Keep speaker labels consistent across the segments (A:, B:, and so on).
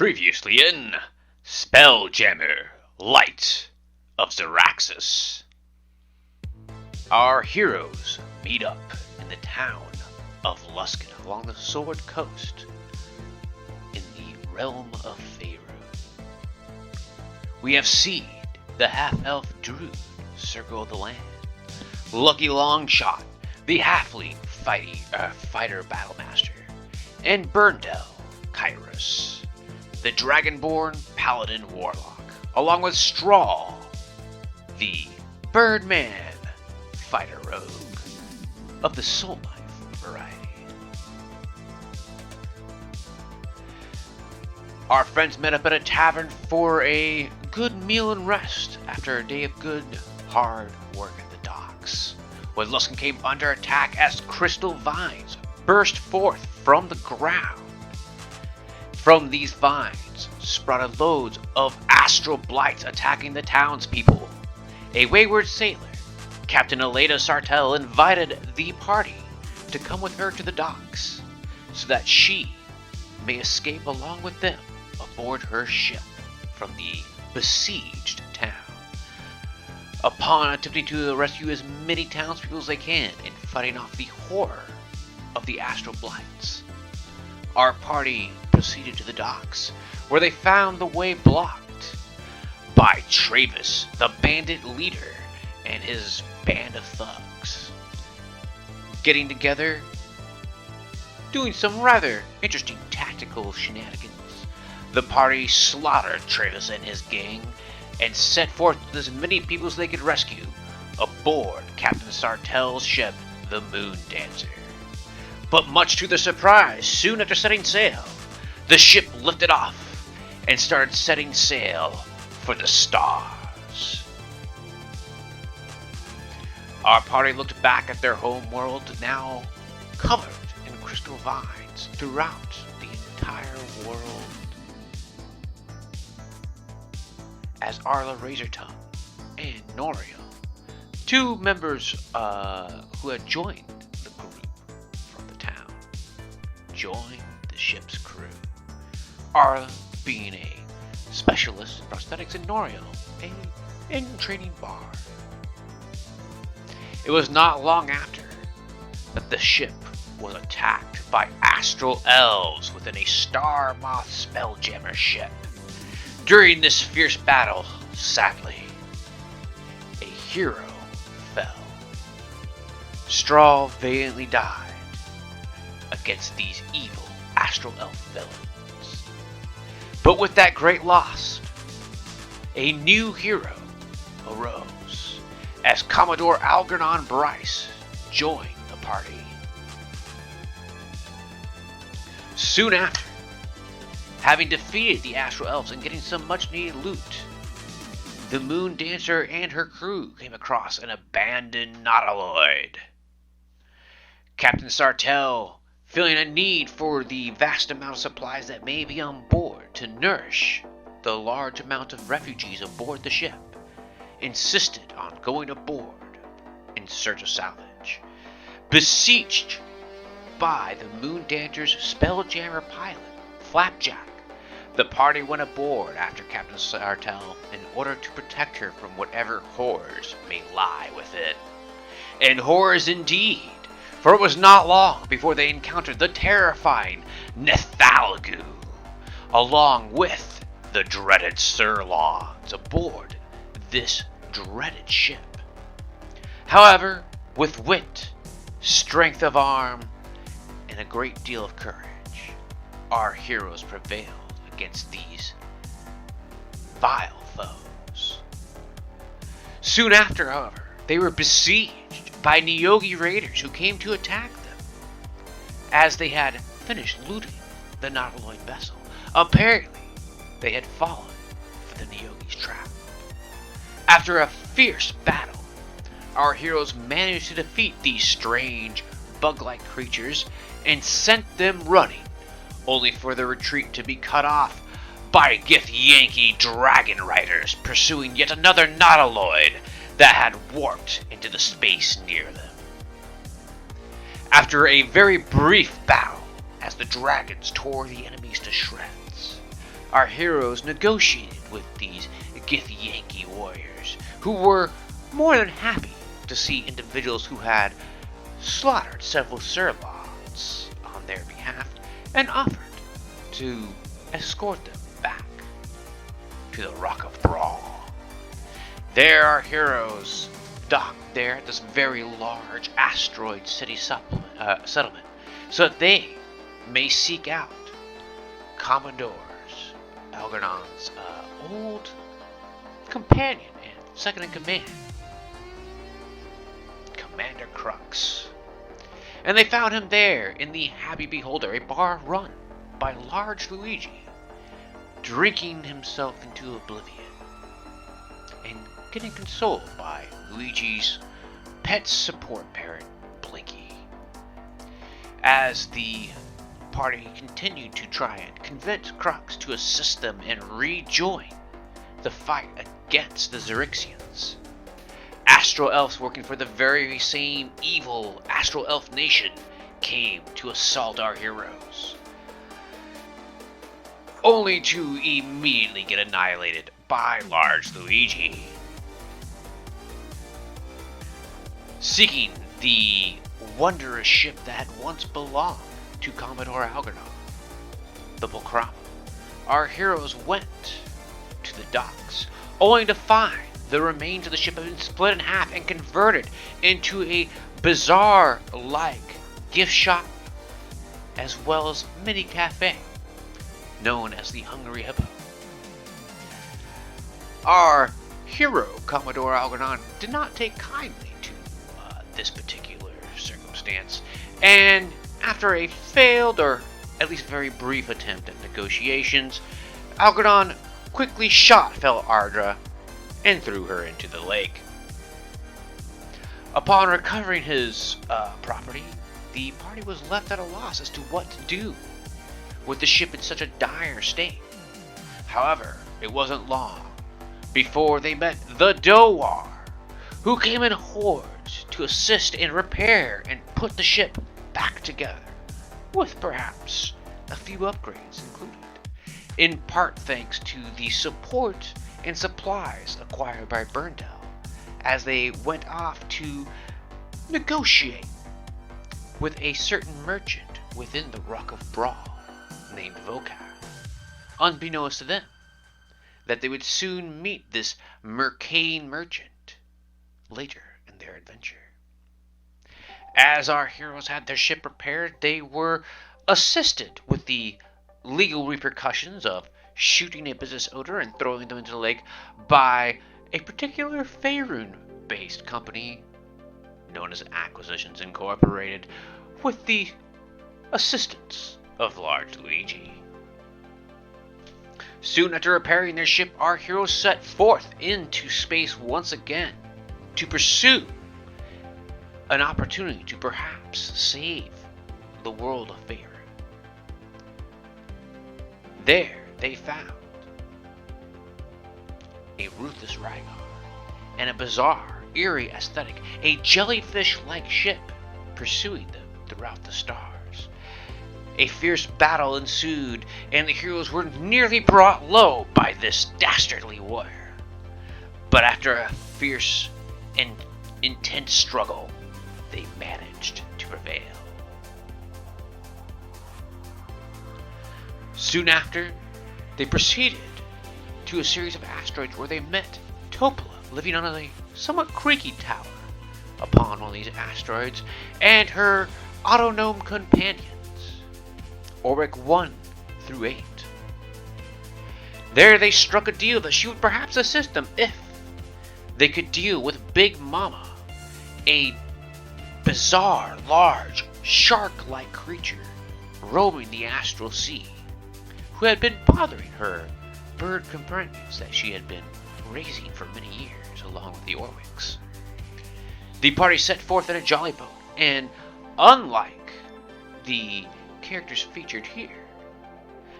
A: Previously in Spelljammer, Light of Xeraxis. Our heroes meet up in the town of Luskan along the Sword Coast in the realm of Faerun. We have Seed, the half-elf druid, circle the land. Lucky Longshot, the halfling fighter battlemaster. And Burndell, Kairos, the Dragonborn Paladin Warlock, along with Straw, the Birdman Fighter Rogue of the Soul Knife variety. Our friends met up at a tavern for a good meal and rest after a day of good, hard work at the docks, when Luskan came under attack as crystal vines burst forth from the ground. From these vines sprouted loads of astral blights attacking the townspeople. A wayward sailor, Captain Eleda Sartell, invited the party to come with her to the docks so that she may escape along with them aboard her ship from the besieged town. Upon attempting to rescue as many townspeople as they can and fighting off the horror of the astral blights, our party proceeded to the docks, where they found the way blocked by Travis, the bandit leader, and his band of thugs. Getting together, doing some rather interesting tactical shenanigans, the party slaughtered Travis and his gang and set forth with as many people as they could rescue aboard Captain Sartell's ship, the Moon Dancer. But much to their surprise, soon after setting sail, the ship lifted off and started setting sail for the stars. Our party looked back at their home world, now covered in crystal vines throughout the entire world, as Arla Razortongue and Noriel, two members who had joined the group from the town, joined the ship's crew. Arla being a specialist in prosthetics, and Noriel a in-training bard. It was not long after that the ship was attacked by astral elves within a Star Moth Spelljammer ship. During this fierce battle, sadly, a hero fell. Straw valiantly died against these evil astral elf villains. But with that great loss, a new hero arose as Commodore Algernon Bryce joined the party. Soon after, having defeated the astral elves and getting some much needed loot, the Moon Dancer and her crew came across an abandoned nautiloid. Captain Sartell, feeling a need for the vast amount of supplies that may be on board to nourish the large amount of refugees aboard the ship, insisted on going aboard in search of salvage. Beseeched by the Moon Dancer's Spelljammer pilot, Flapjack, the party went aboard after Captain Sartell in order to protect her from whatever horrors may lie within. And horrors indeed, for it was not long before they encountered the terrifying Nethalgu, along with the dreaded Sirlons aboard this dreaded ship. However, with wit, strength of arm, and a great deal of courage, our heroes prevailed against these vile foes. Soon after, however, they were besieged by Nyogi raiders who came to attack them, as they had finished looting the nautiloid vessel. Apparently, they had fallen for the Nyogi's trap. After a fierce battle, our heroes managed to defeat these strange, bug-like creatures and sent them running, only for their retreat to be cut off by Gith-Yankee dragon riders pursuing yet another nautiloid that had warped into the space near them. After a very brief battle, as the dragons tore the enemies to shreds, our heroes negotiated with these Githyanki warriors, who were more than happy to see individuals who had slaughtered several Sirlots on their behalf and offered to escort them back to the Rock of Brawl. There our heroes docked there at this very large asteroid city settlement so that they may seek out Commodore Algernon's old companion and second in command, Commander Crux. And they found him there in the Happy Beholder, a bar run by Large Luigi, drinking himself into oblivion and getting consoled by Luigi's pet support parrot, Blinky. As the party continued to try and convince Crux to assist them and rejoin the fight against the Xerixians, Astral Elves working for the very same evil Astral Elf nation came to assault our heroes, only to immediately get annihilated by Large Luigi. Seeking the wondrous ship that had once belonged to Commodore Algernon, the Volcrama, our heroes went to the docks, only to find the remains of the ship had been split in half and converted into a bazaar-like gift shop, as well as mini cafe, known as the Hungry Hippo. Our hero, Commodore Algernon, did not take kindly to this particular circumstance, and after a failed, or at least very brief attempt at negotiations, Algernon quickly shot Fel Ardra and threw her into the lake. Upon recovering his property, the party was left at a loss as to what to do with the ship in such a dire state. However, it wasn't long before they met the Dowar, who came in hordes to assist in repair and put the ship back together, with perhaps a few upgrades included, in part thanks to the support and supplies acquired by Burndell, as they went off to negotiate with a certain merchant within the Rock of Brawl named Vokar, unbeknownst to them that they would soon meet this Mercane merchant later in their adventure. As our heroes had their ship repaired, they were assisted with the legal repercussions of shooting a business owner and throwing them into the lake by a particular Faerun-based company known as Acquisitions Incorporated, with the assistance of Large Luigi. Soon after repairing their ship, our heroes set forth into space once again to pursue an opportunity to perhaps save the world of Faerun. There they found a ruthless Rygar and a bizarre, eerie aesthetic, a jellyfish-like ship pursuing them throughout the stars. A fierce battle ensued, and the heroes were nearly brought low by this dastardly warrior. But after a fierce and intense struggle, they managed to prevail. Soon after, they proceeded to a series of asteroids where they met Topola, living on a somewhat creaky tower upon one of these asteroids, and her autonome companions, Auric 1 through 8. There they struck a deal that she would perhaps assist them if they could deal with Big Mama, a bizarre, large, shark-like creature roaming the astral sea, who had been bothering her bird companions that she had been raising for many years along with the Orwicks. The party set forth in a jolly boat, and unlike the characters featured here,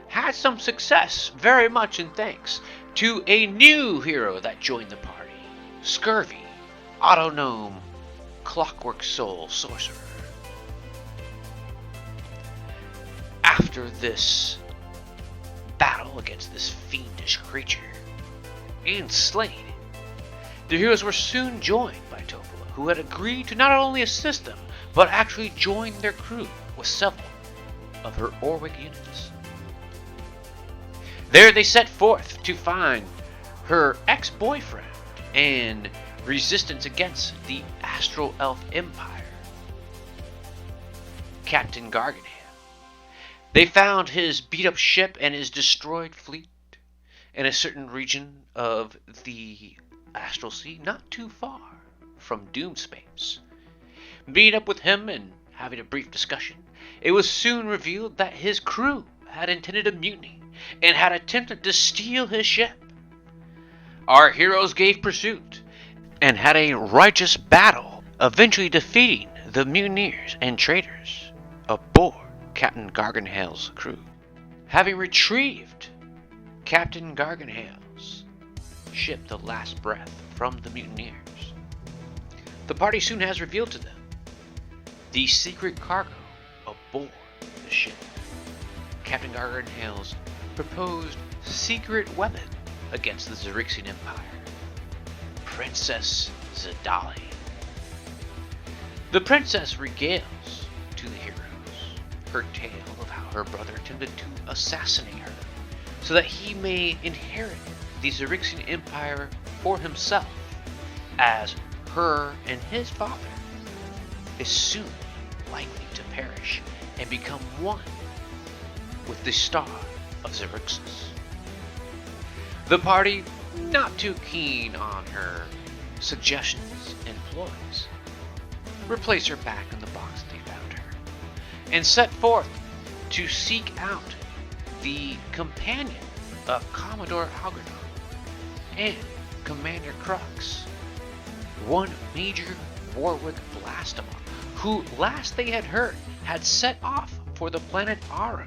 A: had some success, very much in thanks to a new hero that joined the party, Scurvy, Autonome, Clockwork Soul Sorcerer. After this battle against this fiendish creature, and slain. The heroes were soon joined by Topola, who had agreed to not only assist them, but actually join their crew with several of her Orwick units. There they set forth to find her ex-boyfriend and resistance against the Astral Elf Empire, Captain Garganham. They found his beat-up ship and his destroyed fleet in a certain region of the Astral Sea, not too far from Doomspace. Meeting up with him and having a brief discussion, it was soon revealed that his crew had intended a mutiny and had attempted to steal his ship. Our heroes gave pursuit and had a righteous battle, eventually defeating the mutineers and traitors aboard Captain Garganhal's crew. Having retrieved Captain Garganhal's ship, the Last Breath, from the mutineers, the party soon has revealed to them the secret cargo aboard the ship, Captain Garganhal's proposed secret weapon against the Xerixian Empire, Princess Zidali. The princess regales to the heroes her tale of how her brother attempted to assassinate her so that he may inherit the Xerixian Empire for himself, as her and his father is soon likely to perish and become one with the star of Xerxes. The party, not too keen on her suggestions and ploys, replace her back in the box they found her, and set forth to seek out the companion of Commodore Algernon and Commander Crux, one Major Warwick Blastamon, who last they had heard had set off for the planet Aru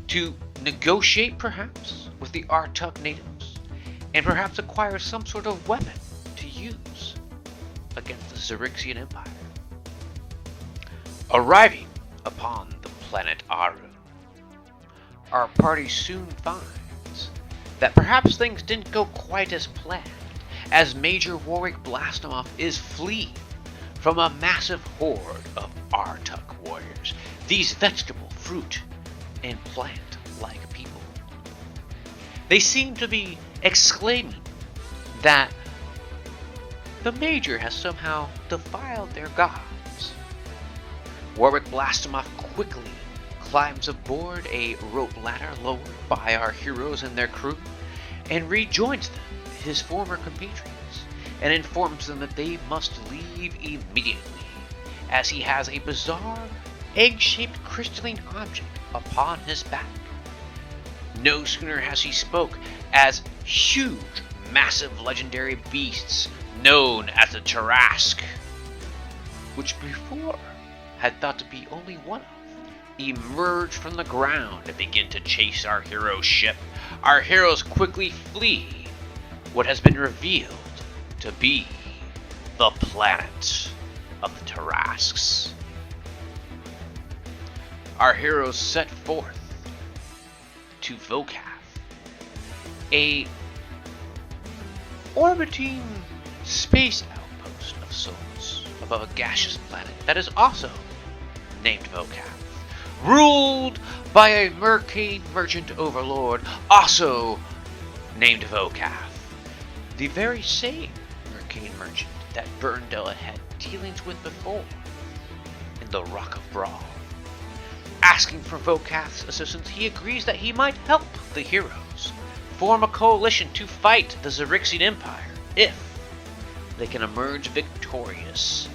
A: to negotiate perhaps with the Artuk natives and perhaps acquire some sort of weapon to use against the Xerixian Empire. Arriving upon the planet Aru, our party soon finds that perhaps things didn't go quite as planned, as Major Warwick Blastomoff is fleeing from a massive horde of Artuk warriors, these vegetable, fruit, and plant-like people. They seem to be exclaiming that the Major has somehow defiled their gods. Warwick Blastomoff quickly climbs aboard a rope ladder lowered by our heroes and their crew and rejoins them, his former compatriots, and informs them that they must leave immediately, as he has a bizarre egg-shaped crystalline object upon his back. No sooner has he spoke as huge, massive legendary beasts known as the Tarask, which before had thought to be only one of, emerge from the ground and begin to chase our hero's ship. Our heroes quickly flee what has been revealed to be the planet of the Tarasks. Our heroes set forth to Vocath, a orbiting space outpost of sorts above a gaseous planet that is also named Vocath, ruled by a Mercane merchant overlord also named Vocath, the very same Mercane merchant that Burndella had dealings with before in the Rock of Brawl. Asking for Vocath's assistance, he agrees that he might help the heroes form a coalition to fight the Xerixian Empire if they can emerge victorious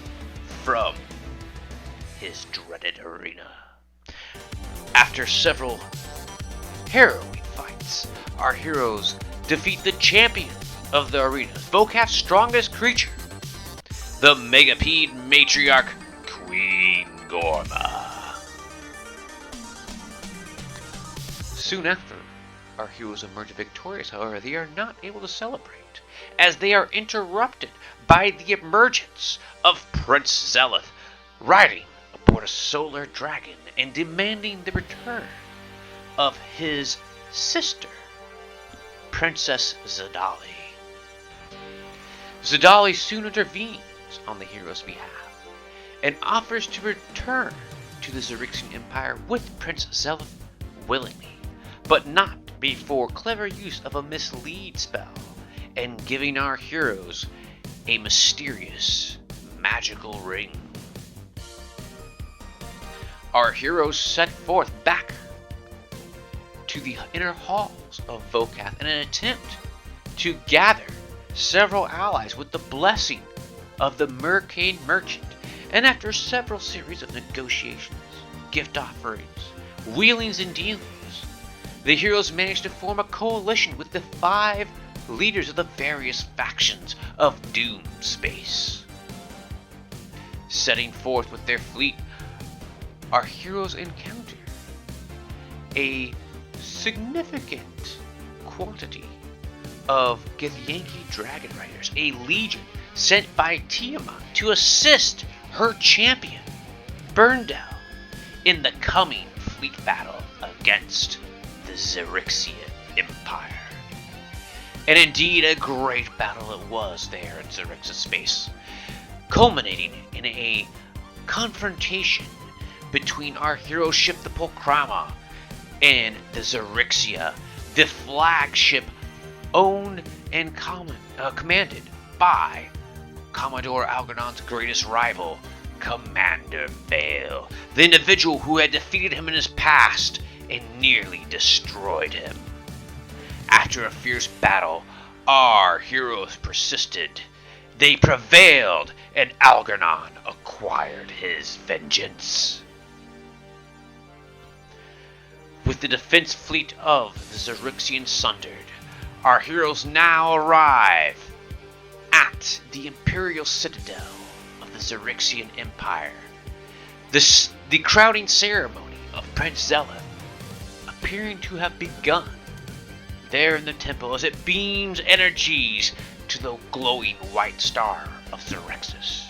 A: from his dreaded arena. After several harrowing fights, our heroes defeat the champion of the arenas, Vocath's strongest creature, the Megapede matriarch, Queen Gorma. Soon after our heroes emerge victorious, however, they are not able to celebrate, as they are interrupted by the emergence of Prince Zeleth, riding aboard a solar dragon and demanding the return of his sister, Princess Zadali. Zadali soon intervenes on the hero's behalf and offers to return to the Xerixian Empire with Prince Zelith willingly, but not before clever use of a mislead spell and giving our heroes a mysterious magical ring. Our heroes set forth back to the inner halls of Vokath in an attempt to gather several allies with the blessing of the Mercade Merchant, and after several series of negotiations, gift offerings, wheelings and dealings, the heroes managed to form a coalition with the 5 leaders of the various factions of Doom Space. Setting forth with their fleet, our heroes encounter a significant quantity of Githyanki Dragon Riders, a legion sent by Tiamat to assist her champion, Burndell, in the coming fleet battle against the Xerixian Empire. And indeed, a great battle it was there in Xerixia space, culminating in a confrontation between our hero ship, the Polkrama, and the Xerixia, the flagship owned and commanded by Commodore Algernon's greatest rival, Commander Vale, the individual who had defeated him in his past and nearly destroyed him. After a fierce battle, our heroes persisted. They prevailed, and Algernon acquired his vengeance. With the defense fleet of the Xerixian sundered, our heroes now arrive at the Imperial Citadel of the Xerixian Empire. The crowning ceremony of Prince Zelith appearing to have begun there in the temple as it beams energies to the glowing white star of Xerxes.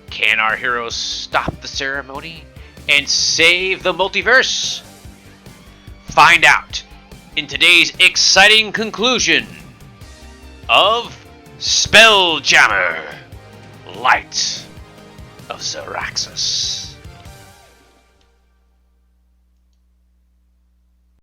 A: Can our heroes stop the ceremony and save the multiverse? Find out in today's exciting conclusion of Spelljammer, Light of Xeraxis.